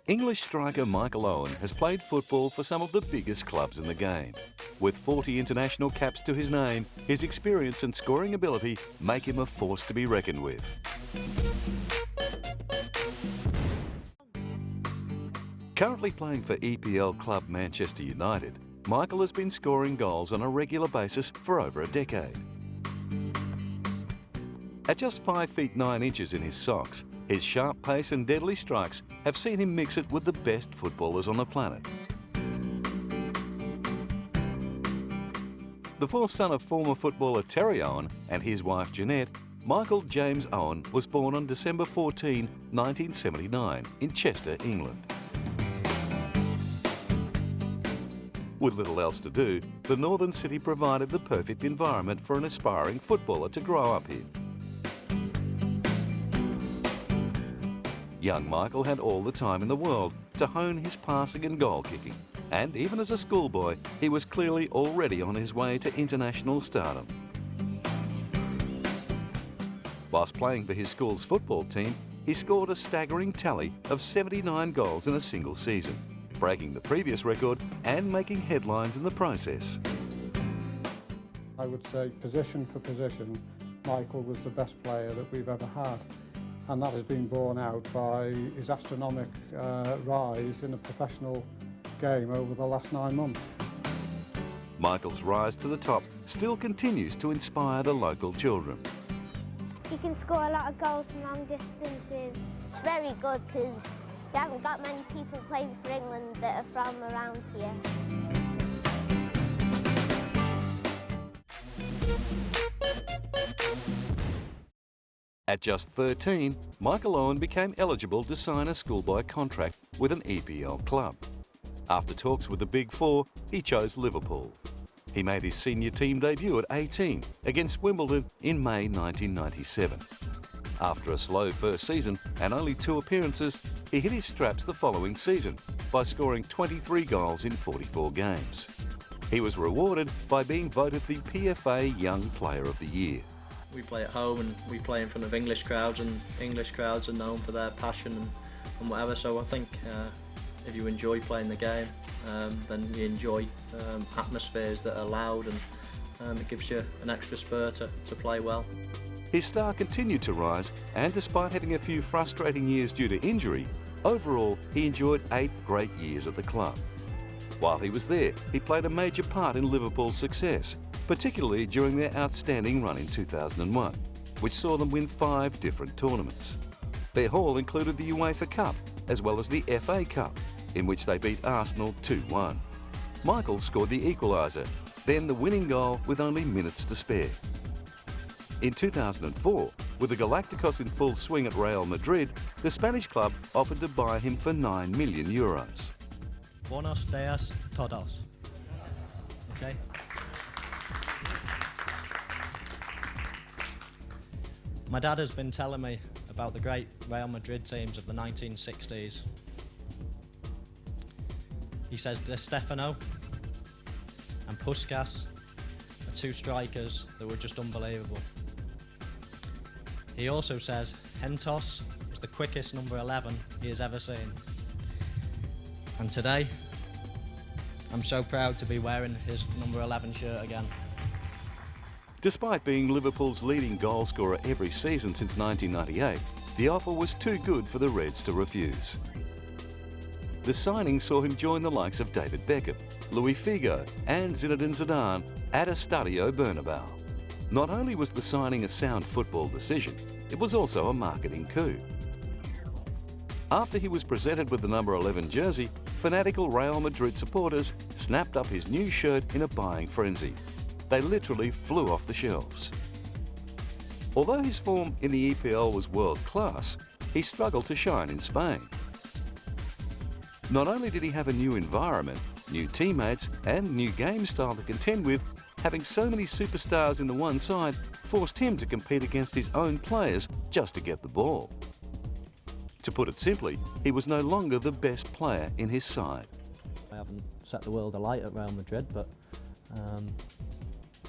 English striker Michael Owen has played football for some of the biggest clubs in the game. With 40 international caps to his name, his experience and scoring ability make him a force to be reckoned with. Currently playing for EPL club Manchester United, Michael has been scoring goals on a regular basis for over a decade. At just 5 feet 9 inches in his socks, his sharp pace and deadly strikes have seen him mix it with the best footballers on the planet. The fourth son of former footballer Terry Owen and his wife Jeanette, Michael James Owen was born on December 14, 1979 in Chester, England. With little else to do, the northern city provided the perfect environment for an aspiring footballer to grow up in. Young Michael had all the time in the world to hone his passing and goal kicking, and even as a schoolboy, he was clearly already on his way to international stardom. Whilst playing for his school's football team, he scored a staggering tally of 79 goals in a single season, breaking the previous record and making headlines in the process. I would say position for position, Michael was the best player that we've ever had. And that has been borne out by his astronomical rise in a professional game over the last 9 months. Michael's rise to the top still continues to inspire the local children. He can score a lot of goals from long distances. It's very good because we haven't got many people playing for England that are from around here. At just 13, Michael Owen became eligible to sign a schoolboy contract with an EPL club. After talks with the Big Four, he chose Liverpool. He made his senior team debut at 18 against Wimbledon in May 1997. After a slow first season and only 2 appearances, he hit his straps the following season by scoring 23 goals in 44 games. He was rewarded by being voted the PFA Young Player of the Year. We play at home and we play in front of English crowds, and English crowds are known for their passion and whatever, so I think if you enjoy playing the game, then you enjoy atmospheres that are loud, and it gives you an extra spur to play well. His star continued to rise, and despite having a few frustrating years due to injury, overall he enjoyed 8 great years at the club. While he was there, he played a major part in Liverpool's success, particularly during their outstanding run in 2001, which saw them win 5 different tournaments. Their haul included the UEFA Cup, as well as the FA Cup, in which they beat Arsenal 2-1. Michael scored the equaliser, then the winning goal with only minutes to spare. In 2004, with the Galacticos in full swing at Real Madrid, the Spanish club offered to buy him for €9 million. Buenos dias todos. Okay. My dad has been telling me about the great Real Madrid teams of the 1960s. He says De Stefano and Puskas are 2 strikers that were just unbelievable. He also says Hentos was the quickest number 11 he has ever seen. And today, I'm so proud to be wearing his number 11 shirt again. Despite being Liverpool's leading goal scorer every season since 1998, the offer was too good for the Reds to refuse. The signing saw him join the likes of David Beckham, Luis Figo and Zinedine Zidane at Estadio Bernabeu. Not only was the signing a sound football decision, it was also a marketing coup. After he was presented with the number 11 jersey, fanatical Real Madrid supporters snapped up his new shirt in a buying frenzy. They literally flew off the shelves. Although his form in the EPL was world class, he struggled to shine in Spain. Not only did he have a new environment, new teammates and new game style to contend with, having so many superstars in the one side forced him to compete against his own players just to get the ball. To put it simply, he was no longer the best player in his side. I haven't set the world alight at Real Madrid, but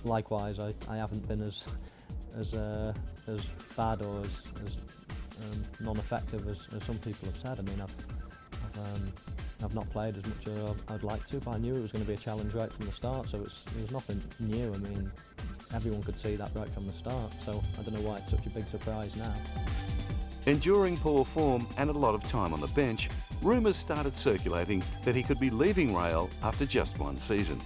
likewise I haven't been as bad or as non-effective as some people have said. I mean, I've I've not played as much as I'd like to, but I knew it was going to be a challenge right from the start, so it was nothing new. I mean, everyone could see that right from the start, so I don't know why it's such a big surprise now. Enduring poor form and a lot of time on the bench, rumours started circulating that he could be leaving Real after just one season.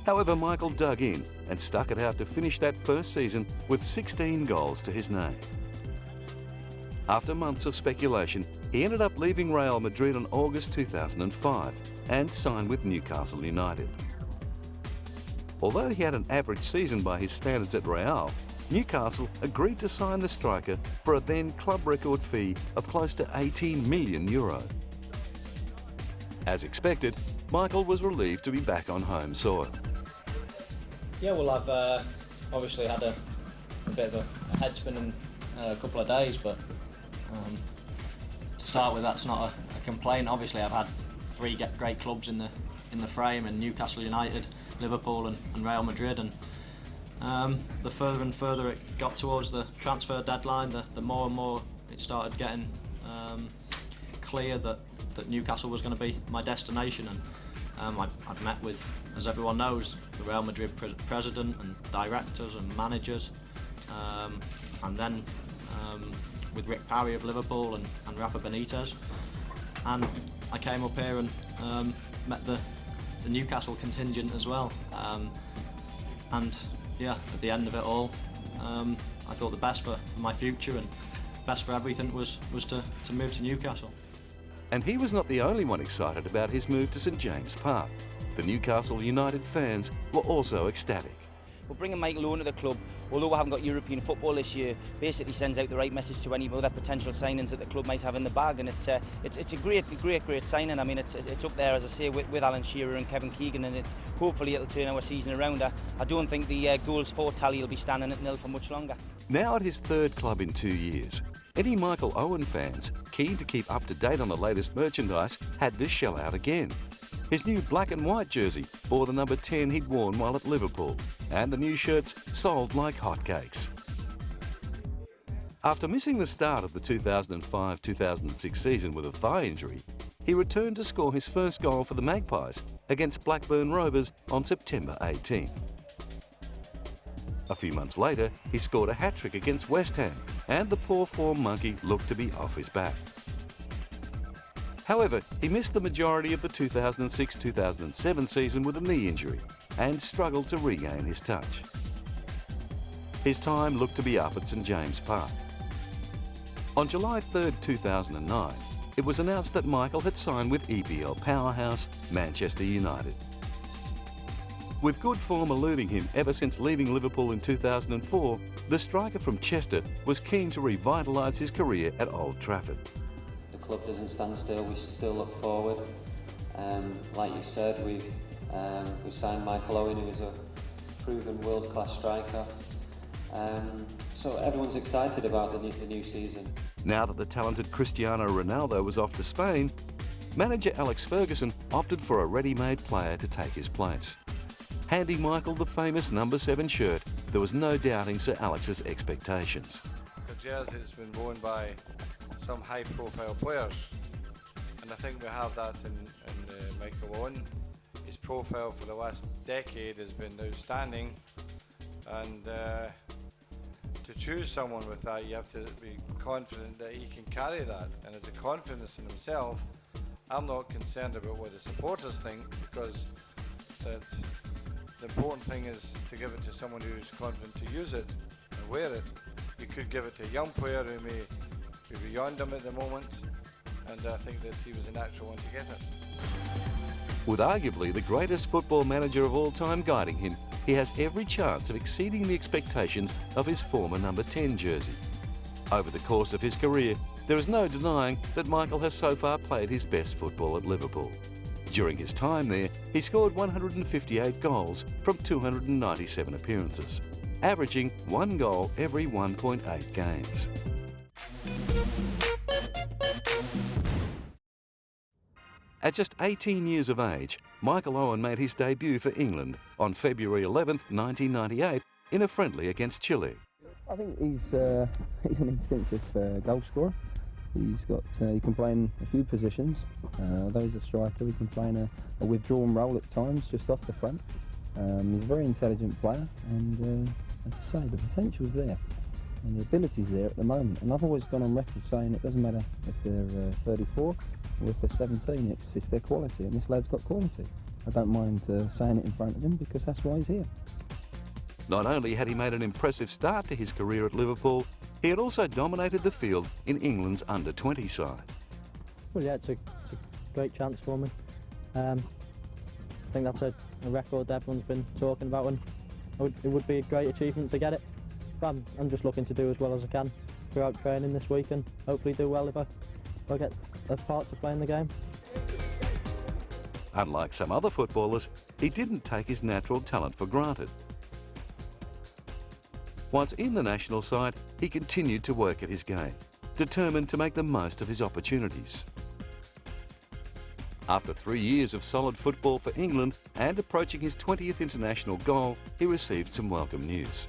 However, Michael dug in and stuck it out to finish that first season with 16 goals to his name. After months of speculation, he ended up leaving Real Madrid in August 2005 and signed with Newcastle United. Although he had an average season by his standards at Real, Newcastle agreed to sign the striker for a then club record fee of close to €18 million. As expected, Michael was relieved to be back on home soil. Yeah, well, I've obviously had a bit of a head spin in a couple of days, but to start with, that's not a complaint. Obviously, I've had three great clubs in the frame, in Newcastle United, Liverpool and Real Madrid, and the further and further it got towards the transfer deadline, the more and more it started getting clear that Newcastle was going to be my destination. And I'd met with, as everyone knows, the Real Madrid president and directors and managers, and then with Rick Parry of Liverpool and Rafa Benitez. And I came up here and met the Newcastle contingent as well. And yeah, at the end of it all, I thought the best for my future and best for everything was to move to Newcastle. And he was not the only one excited about his move to St James Park. The Newcastle United fans were also ecstatic. Well, bringing Michael Owen to the club, although we haven't got European football this year, basically sends out the right message to any other potential signings that the club might have in the bag, and it's a great signing. I mean, it's up there, as I say, with Alan Shearer and Kevin Keegan, and hopefully it'll turn our season around. I don't think the goals for tally will be standing at nil for much longer. Now at his third club in 2 years, any Michael Owen fans keen to keep up to date on the latest merchandise had to shell out again. His new black and white jersey bore the number 10 he'd worn while at Liverpool, and the new shirts sold like hotcakes. After missing the start of the 2005-2006 season with a thigh injury, he returned to score his first goal for the Magpies against Blackburn Rovers on September 18th. A few months later, he scored a hat-trick against West Ham, and the poor form monkey looked to be off his back. However, he missed the majority of the 2006-2007 season with a knee injury and struggled to regain his touch. His time looked to be up at St James Park. On July 3, 2009, it was announced that Michael had signed with EPL powerhouse Manchester United. With good form eluding him ever since leaving Liverpool in 2004, the striker from Chester was keen to revitalise his career at Old Trafford. The club doesn't stand still, we still look forward. Like you said, we've signed Michael Owen, who is a proven world-class striker. So everyone's excited about the new season. Now that the talented Cristiano Ronaldo was off to Spain, manager Alex Ferguson opted for a ready-made player to take his place. Handing Michael the famous number 7 shirt, there was no doubting Sir Alex's expectations. The jersey has been worn by some high-profile players, and I think we have that in Michael Owen. His profile for the last decade has been outstanding, and to choose someone with that, you have to be confident that he can carry that, and as a confidence in himself, I'm not concerned about what the supporters think, because the important thing is to give it to someone who's confident to use it and wear it. You could give it to a young player who may be beyond him at the moment, and I think that he was a natural one to get it. With arguably the greatest football manager of all time guiding him, he has every chance of exceeding the expectations of his former number 10 jersey. Over the course of his career, there is no denying that Michael has so far played his best football at Liverpool. During his time there, he scored 158 goals from 297 appearances, averaging 1 goal every 1.8 games. At just 18 years of age, Michael Owen made his debut for England on February 11, 1998, in a friendly against Chile. I think he's an instinctive goal scorer. He can play in a few positions. Although he's a striker, he can play in a withdrawn role at times, just off the front. He's a very intelligent player, and as I say, the potential's there, and the ability's there at the moment. And I've always gone on record saying it doesn't matter if they're 34 or if they're 17, it's their quality, and this lad's got quality. I don't mind saying it in front of him, because that's why he's here. Not only had he made an impressive start to his career at Liverpool, he had also dominated the field in England's under-20 side. Well, yeah, it's a great chance for me. I think that's a record that everyone's been talking about, and it would be a great achievement to get it. But I'm just looking to do as well as I can throughout training this week, and hopefully do well if I get a part to play in the game. Unlike some other footballers, he didn't take his natural talent for granted. Once in the national side, he continued to work at his game, determined to make the most of his opportunities. After 3 years of solid football for England and approaching his 20th international goal, he received some welcome news.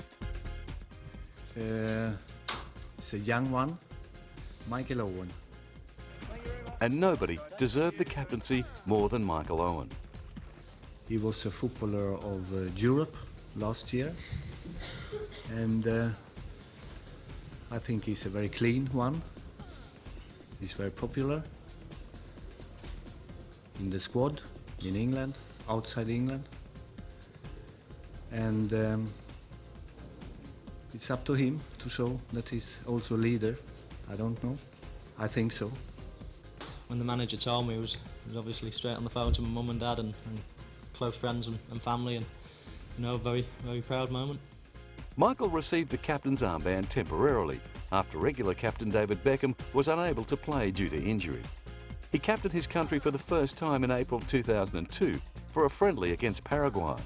It's a young one, Michael Owen. And nobody deserved the captaincy more than Michael Owen. He was a footballer of Europe last year, and I think he's a very clean one. He's very popular in the squad, in England, outside England, and it's up to him to show that he's also a leader. I don't know. I think so. When the manager told me, it was obviously straight on the phone to my mum and dad and close friends and family, and a very, very proud moment. Michael received the captain's armband temporarily after regular captain David Beckham was unable to play due to injury. He captained his country for the first time in April 2002 for a friendly against Paraguay.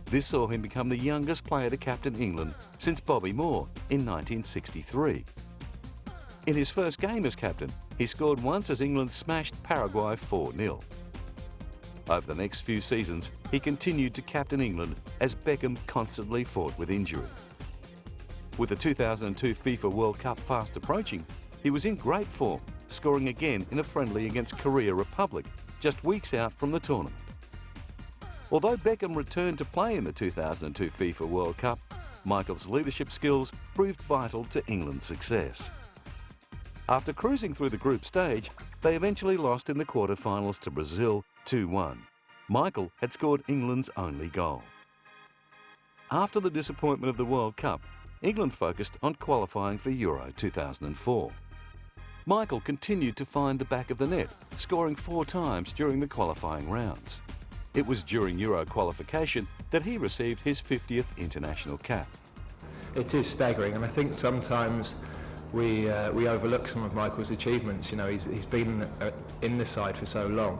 This saw him become the youngest player to captain England since Bobby Moore in 1963. In his first game as captain, he scored once as England smashed Paraguay 4-0. Over the next few seasons, he continued to captain England as Beckham constantly fought with injury. With the 2002 FIFA World Cup fast approaching, he was in great form, scoring again in a friendly against Korea Republic, just weeks out from the tournament. Although Beckham returned to play in the 2002 FIFA World Cup, Michael's leadership skills proved vital to England's success. After cruising through the group stage, they eventually lost in the quarter-finals to Brazil 2-1. Michael had scored England's only goal. After the disappointment of the World Cup, England focused on qualifying for Euro 2004. Michael continued to find the back of the net, scoring 4 times during the qualifying rounds. It was during Euro qualification that he received his 50th international cap. It is staggering, and I think sometimes we overlook some of Michael's achievements. You know, he's been in the side for so long,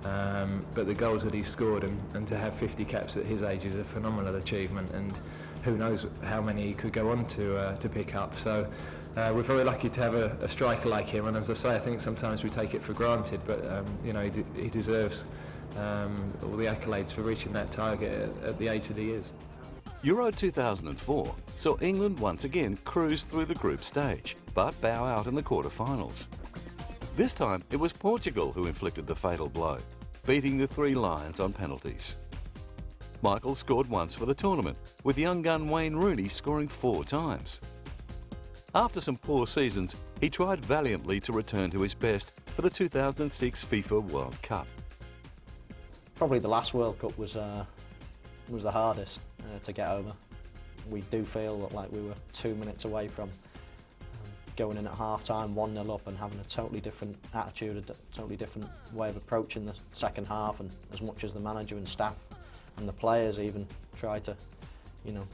but the goals that he's scored and to have 50 caps at his age is a phenomenal achievement, and who knows how many he could go on to pick up. So we're very lucky to have a striker like him, and as I say, I think sometimes we take it for granted, but you know, he deserves all the accolades for reaching that target at the age that he is. Euro 2004 saw England once again cruise through the group stage, but bow out in the quarter-finals. This time it was Portugal who inflicted the fatal blow, beating the 3 Lions on penalties. Michael scored once for the tournament, with young gun Wayne Rooney scoring 4 times. After some poor seasons, he tried valiantly to return to his best for the 2006 FIFA World Cup. Probably the last World Cup was the hardest to get over. We do feel like we were 2 minutes away from going in at half-time 1-0 up and having a totally different attitude, a totally different way of approaching the second half, and as much as the manager and staff and the players even try to, you know,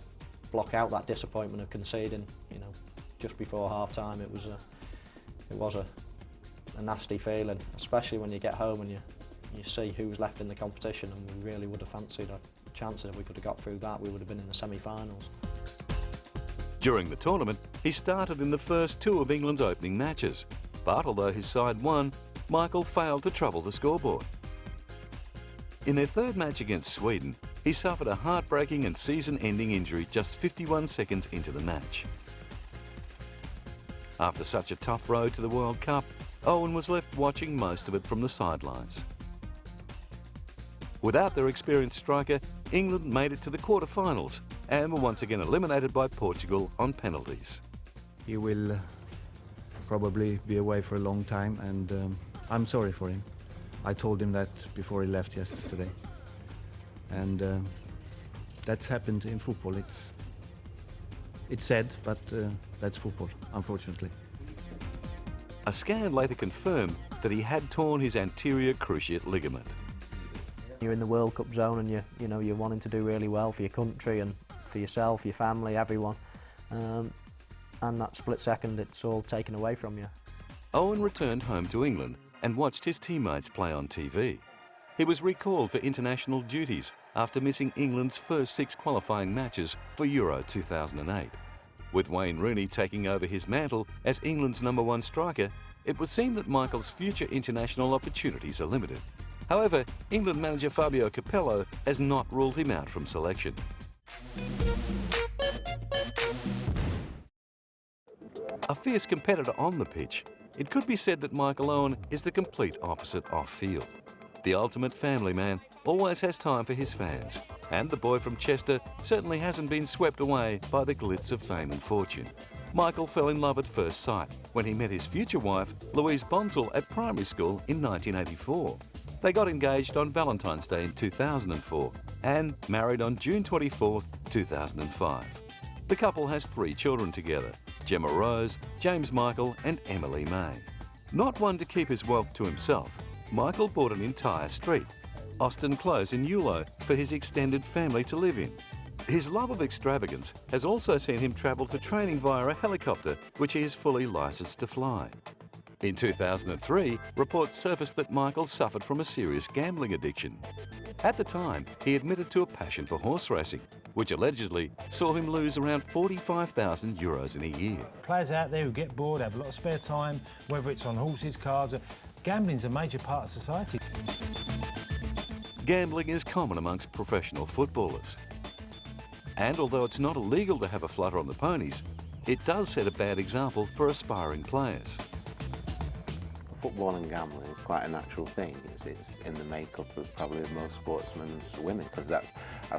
block out that disappointment of conceding, you know, just before half-time, it was a nasty feeling, especially when you get home and you see who's left in the competition, and we really would have fancied a chance that if we could have got through that, we would have been in the semi-finals. During the tournament, he started in the first 2 of England's opening matches, but although his side won, Michael failed to trouble the scoreboard. In their 3rd match against Sweden, he suffered a heartbreaking and season-ending injury just 51 seconds into the match. After such a tough road to the World Cup, Owen was left watching most of it from the sidelines. Without their experienced striker, England made it to the quarter-finals and were once again eliminated by Portugal on penalties. He will probably be away for a long time, and I'm sorry for him. I told him that before he left yesterday. And that's happened in football. It's sad, but that's football, unfortunately. A scan later confirmed that he had torn his anterior cruciate ligament. You're in the World Cup zone and you're wanting to do really well for your country and for yourself, your family, everyone. And that split second, it's all taken away from you. Owen returned home to England and watched his teammates play on TV. He was recalled for international duties after missing England's first 6 qualifying matches for Euro 2008. With Wayne Rooney taking over his mantle as England's #1 striker, it would seem that Michael's future international opportunities are limited. However, England manager Fabio Capello has not ruled him out from selection. A fierce competitor on the pitch, it could be said that Michael Owen is the complete opposite off-field. The ultimate family man always has time for his fans, and the boy from Chester certainly hasn't been swept away by the glitz of fame and fortune. Michael fell in love at first sight when he met his future wife, Louise Bonsall, at primary school in 1984. They got engaged on Valentine's Day in 2004 and married on June 24, 2005. The couple has 3 children together, Gemma Rose, James Michael and Emily May. Not one to keep his wealth to himself, Michael bought an entire street, Austin Close in Eulo, for his extended family to live in. His love of extravagance has also seen him travel to training via a helicopter, which he is fully licensed to fly. In 2003, reports surfaced that Michael suffered from a serious gambling addiction. At the time, he admitted to a passion for horse racing, which allegedly saw him lose around €45,000 in a year. Players out there who get bored, have a lot of spare time, whether it's on horses, cards, gambling's a major part of society. Gambling is common amongst professional footballers. And although it's not illegal to have a flutter on the ponies, it does set a bad example for aspiring players. Football and gambling is quite a natural thing. It's in the makeup of probably most sportsmen's women, because that's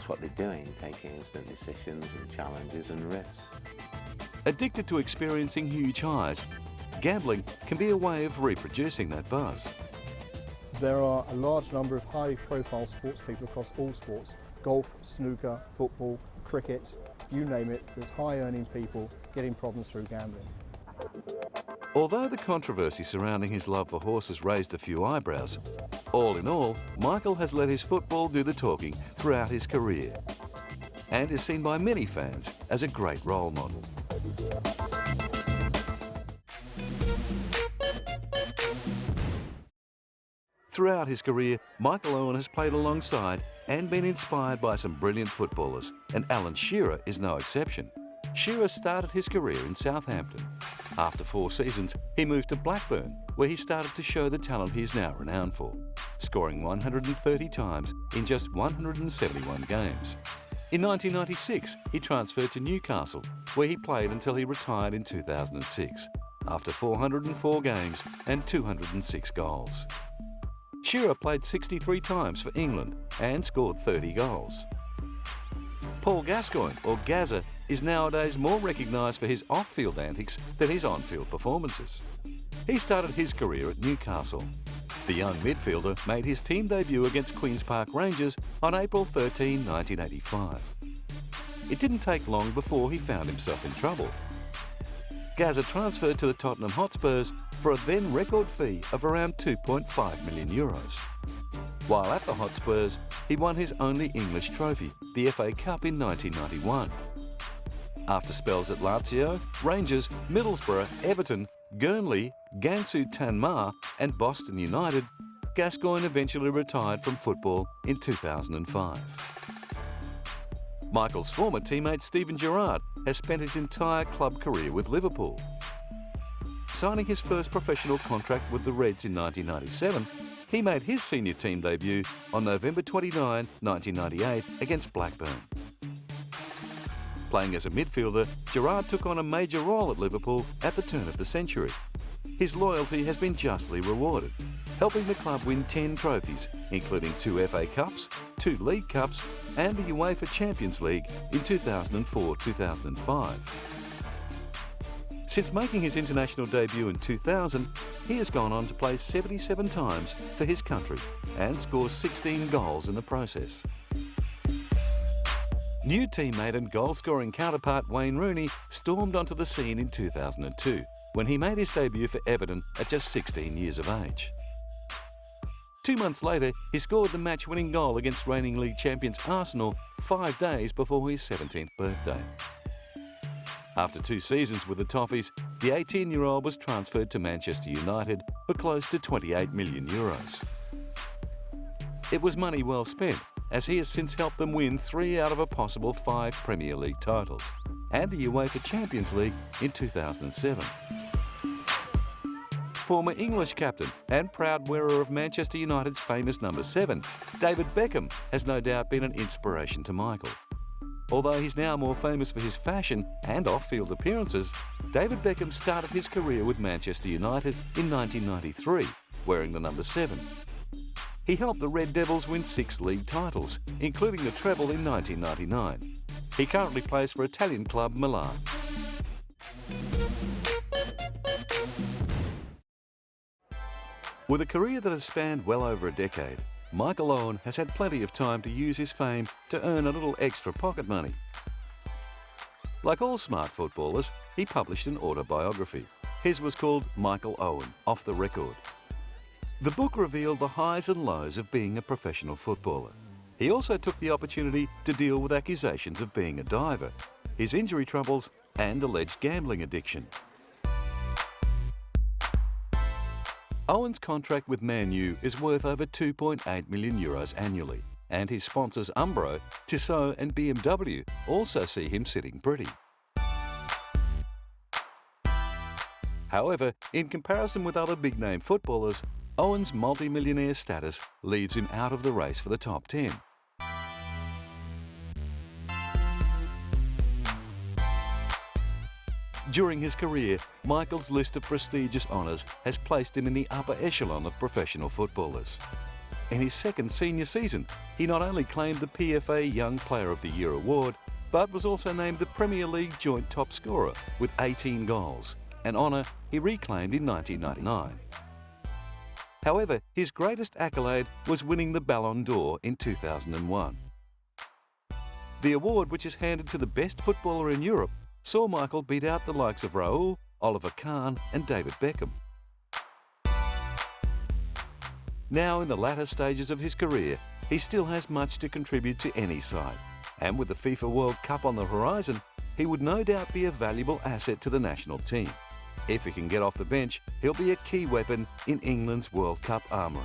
what they're doing, taking instant decisions and challenges and risks. Addicted to experiencing huge highs, gambling can be a way of reproducing that buzz. There are a large number of high-profile sports people across all sports: golf, snooker, football, cricket, you name it. There's high-earning people getting problems through gambling. Although the controversy surrounding his love for horses raised a few eyebrows, all in all, Michael has let his football do the talking throughout his career and is seen by many fans as a great role model. Throughout his career, Michael Owen has played alongside and been inspired by some brilliant footballers, and Alan Shearer is no exception. Shearer started his career in Southampton. After 4 seasons, he moved to Blackburn, where he started to show the talent he is now renowned for, scoring 130 times in just 171 games. In 1996, he transferred to Newcastle, where he played until he retired in 2006, after 404 games and 206 goals. Shearer played 63 times for England and scored 30 goals. Paul Gascoigne, or Gazza, is nowadays more recognised for his off-field antics than his on-field performances. He started his career at Newcastle. The young midfielder made his team debut against Queen's Park Rangers on April 13, 1985. It didn't take long before he found himself in trouble. Gazza transferred to the Tottenham Hotspurs for a then record fee of around €2.5 million. While at the Hotspurs, he won his only English trophy, the FA Cup, in 1991. After spells at Lazio, Rangers, Middlesbrough, Everton, Burnley, Gansu Tanmar and Boston United, Gascoigne eventually retired from football in 2005. Michael's former teammate Steven Gerrard has spent his entire club career with Liverpool. Signing his first professional contract with the Reds in 1997, he made his senior team debut on November 29, 1998 against Blackburn. Playing as a midfielder, Gerrard took on a major role at Liverpool at the turn of the century. His loyalty has been justly rewarded, helping the club win 10 trophies, including 2 FA Cups, 2 League Cups and the UEFA Champions League in 2004-2005. Since making his international debut in 2000, he has gone on to play 77 times for his country and score 16 goals in the process. New teammate and goal-scoring counterpart Wayne Rooney stormed onto the scene in 2002, when he made his debut for Everton at just 16 years of age. 2 months later, he scored the match-winning goal against reigning league champions Arsenal 5 days before his 17th birthday. After 2 seasons with the Toffees, the 18-year-old was transferred to Manchester United for close to €28 million. It was money well spent, as he has since helped them win 3 out of a possible 5 Premier League titles and the UEFA Champions League in 2007. Former English captain and proud wearer of Manchester United's famous number 7, David Beckham has no doubt been an inspiration to Michael. Although he's now more famous for his fashion and off-field appearances, David Beckham started his career with Manchester United in 1993, wearing the number 7. He helped the Red Devils win 6 league titles, including the treble in 1999. He currently plays for Italian club Milan. With a career that has spanned well over a decade, Michael Owen has had plenty of time to use his fame to earn a little extra pocket money. Like all smart footballers, he published an autobiography. His was called Michael Owen, Off the Record. The book revealed the highs and lows of being a professional footballer. He also took the opportunity to deal with accusations of being a diver, his injury troubles and alleged gambling addiction. Owen's contract with Man U is worth over €2.8 million annually, and his sponsors Umbro, Tissot and BMW also see him sitting pretty. However, in comparison with other big-name footballers, Owen's multi-millionaire status leaves him out of the race for the top 10. During his career, Michael's list of prestigious honours has placed him in the upper echelon of professional footballers. In his second senior season, he not only claimed the PFA Young Player of the Year award, but was also named the Premier League joint top scorer with 18 goals, an honour he reclaimed in 1999. However, his greatest accolade was winning the Ballon d'Or in 2001. The award, which is handed to the best footballer in Europe, saw Michael beat out the likes of Raul, Oliver Kahn and David Beckham. Now in the latter stages of his career, he still has much to contribute to any side, and with the FIFA World Cup on the horizon, he would no doubt be a valuable asset to the national team. If he can get off the bench, he'll be a key weapon in England's World Cup armoury.